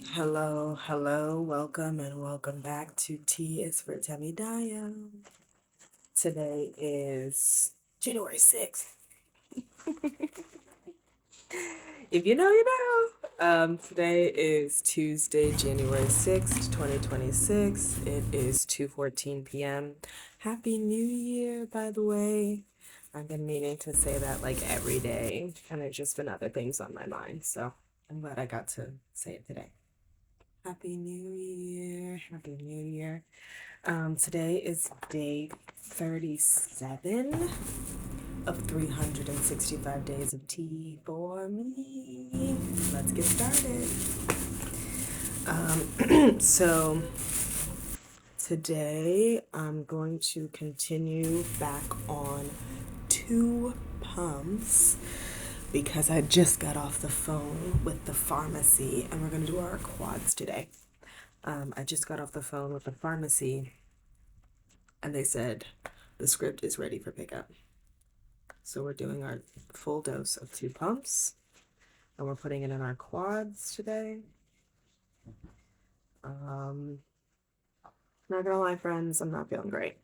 Hello, hello, welcome and welcome back to T is for Temidayo. Today is January 6th. If you know, you know. Today is Tuesday, January 6th, 2026. It is 2:14 p.m. Happy New Year, by the way. I've been meaning to say that like every day, and there's just been other things on my mind, so I'm glad I got to say it today. Happy New Year. Happy New Year. Today is day 37 of 365 days of tea for me. Let's get started. So today I'm going to continue back on two pumps because I just got off the phone with the pharmacy and we're going to do our quads today. I just got off the phone with the pharmacy and they said the script is ready for pickup. So we're doing our full dose of two pumps and we're putting it in our quads today. Not gonna lie, friends, I'm not feeling great.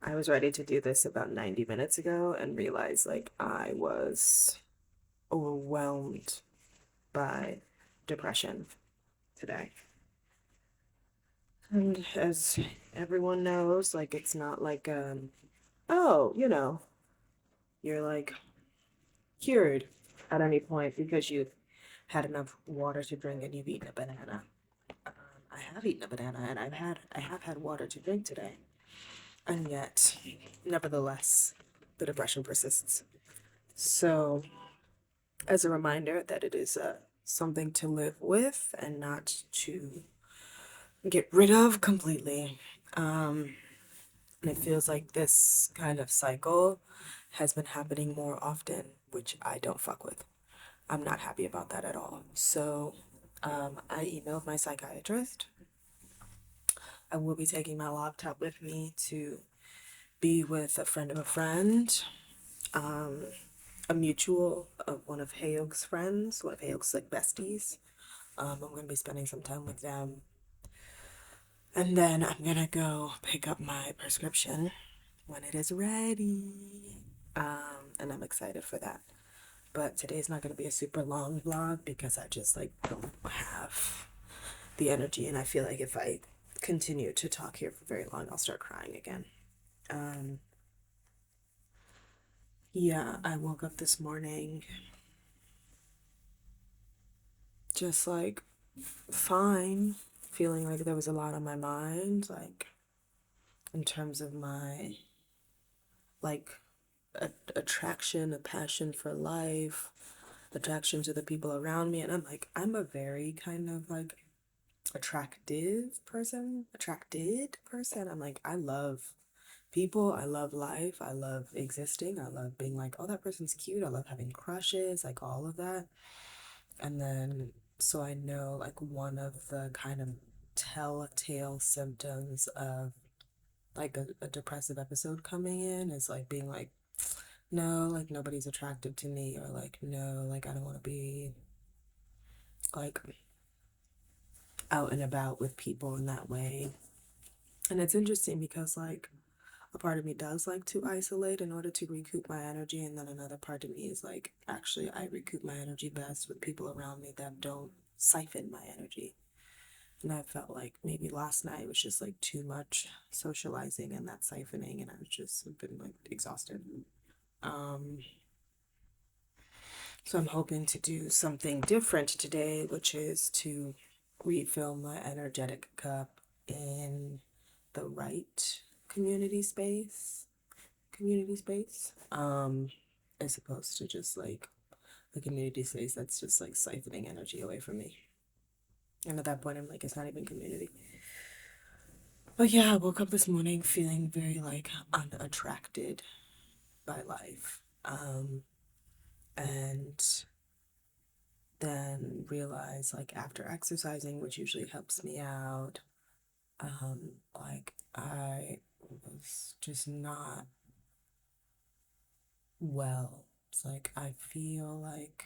I was ready to do this about 90 minutes ago and realized like I was overwhelmed by depression today. And as everyone knows, like it's not like oh, you're like cured at any point because you've had enough water to drink and you've eaten a banana. I have eaten a banana and I have had water to drink today. And yet, nevertheless, the depression persists. So, as a reminder that it is something to live with and not to get rid of completely. And it feels like this kind of cycle has been happening more often, which I don't fuck with. I'm not happy about that at all. So, I emailed my psychiatrist. I will be taking my laptop with me to be with a friend of a friend, a mutual of one of Hayok's friends, one of Hayok's like besties. I'm gonna be spending some time with them. And then I'm gonna go pick up my prescription when it is ready. And I'm excited for that. But today's not gonna be a super long vlog because I just like don't have the energy and I feel like if I continue to talk here for very long, I'll start crying again. Um, yeah, I woke up this morning just like fine, feeling like there was a lot on my mind, like in terms of my like attraction, a passion for life, attraction to the people around me. And I'm like, I'm a very kind of like attracted person. I'm like, I love people, I love life, I love existing, I love being like, oh, that person's cute, I love having crushes, like all of that. And then, so I know like one of the kind of telltale symptoms of like a depressive episode coming in is like being like, no, like nobody's attractive to me, or like, no, like I don't want to be like out and about with people in that way. And it's interesting because like a part of me does like to isolate in order to recoup my energy, and then another part of me is like, actually, I recoup my energy best with people around me that don't siphon my energy. And I felt like maybe last night was just like too much socializing and that siphoning, and I was just been like exhausted. Um, so I'm hoping to do something different today, which is to refill my energetic cup in the right community space. Community space. As opposed to just like the community space that's just like siphoning energy away from me. And at that point, I'm like, it's not even community. But yeah, I woke up this morning feeling very like unattracted by life. And then realize like after exercising, which usually helps me out, like I was just not well. It's like I feel like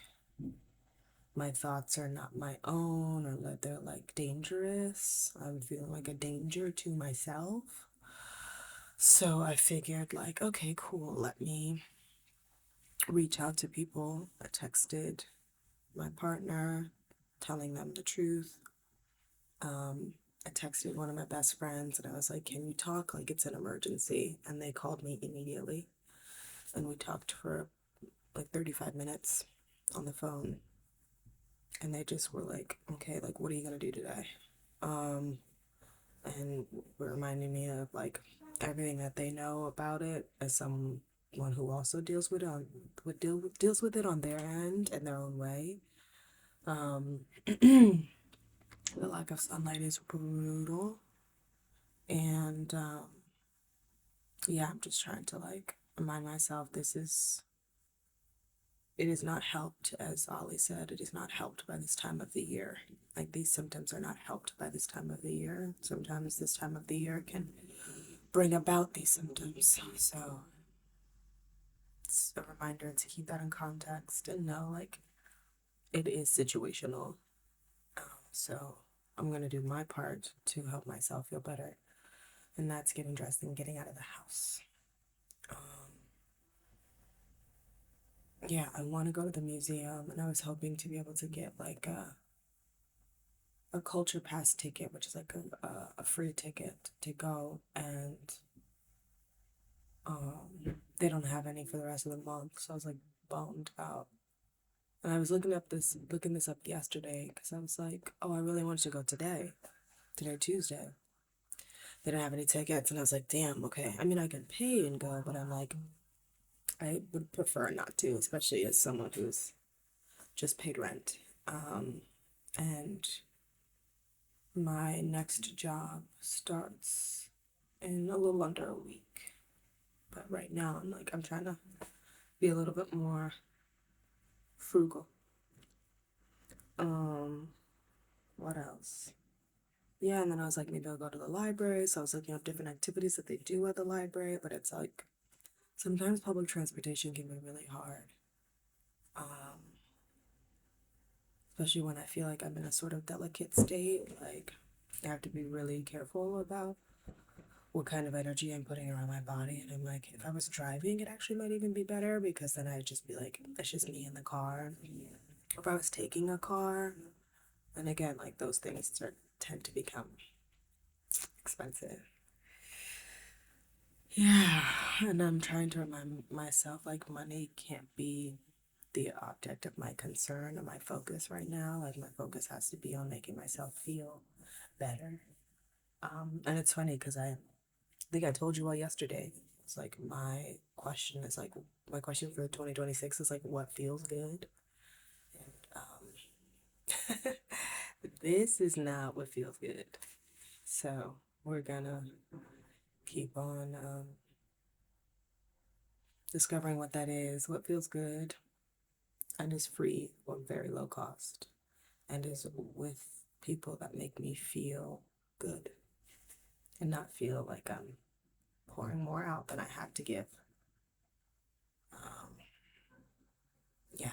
my thoughts are not my own or that they're like dangerous. I'm feeling like a danger to myself. So I figured, like, okay, cool, let me reach out to people. I texted my partner, telling them the truth. I texted one of my best friends and I was like, can you talk? Like, it's an emergency. And they called me immediately. And we talked for like 35 minutes on the phone. And they just were like, okay, like, what are you going to do today? Um, and reminding me of like everything that they know about it as someone who also deals with it on their end and their own way. The lack of sunlight is brutal, and yeah, I'm just trying to like remind myself it is not helped, as Ollie said, it is not helped by this time of the year. Like, these symptoms are not helped by this time of the year. Sometimes this time of the year can bring about these symptoms. So it's a reminder to keep that in context and know like it is situational. So I'm gonna do my part to help myself feel better, and that's getting dressed and getting out of the house. Yeah, I want to go to the museum, and I was hoping to be able to get like a culture pass ticket, which is like a free ticket to go, and they don't have any for the rest of the month, so I was like bummed out. And I was looking this up yesterday because I was like, oh, I really wanted to go today Tuesday. They didn't have any tickets, and I was like, damn, okay. I mean, I can pay and go, but I'm like, I would prefer not to, especially as someone who's just paid rent. And my next job starts in a little under a week. But right now, I'm trying to be a little bit more frugal. Um, what else? Yeah, and then I was like, maybe I'll go to the library. So I was looking up different activities that they do at the library, but it's like sometimes public transportation can be really hard. Um, Especially when I feel like I'm in a sort of delicate state. Like, I have to be really careful about what kind of energy I'm putting around my body. And I'm like, if I was driving, it actually might even be better because then I'd just be like, it's just me in the car. If I was taking a car, and again, like those things tend to become expensive. Yeah, and I'm trying to remind myself like money can't be the object of my concern or my focus right now. Like, my focus has to be on making myself feel better. And it's funny because I think I told you all yesterday. It's like my question for 2026 is like, what feels good? And this is not what feels good. So we're gonna keep on discovering what that is, what feels good, and is free or very low cost, and is with people that make me feel good and not feel like I'm pouring more out than I have to give. Um, yeah.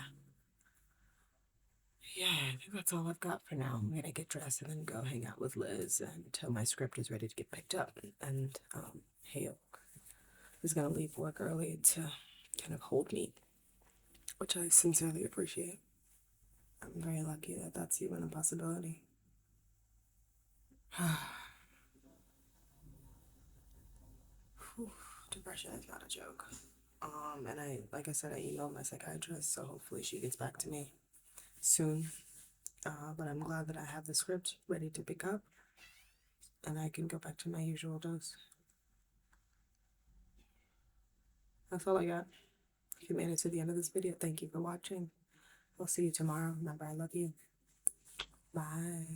Yeah, I think that's all I've got for now. I'm gonna get dressed and then go hang out with Liz until my script is ready to get picked up. And Hale is gonna leave work early to kind of hold me, which I sincerely appreciate. I'm very lucky that that's even a possibility. Whew, depression is not a joke. And like I said, I emailed my psychiatrist, so hopefully she gets back to me soon. But I'm glad that I have the script ready to pick up and I can go back to my usual dose. That's all I got. If you made it to the end of this video, thank you for watching. I'll see you tomorrow. Remember, I love you. Bye.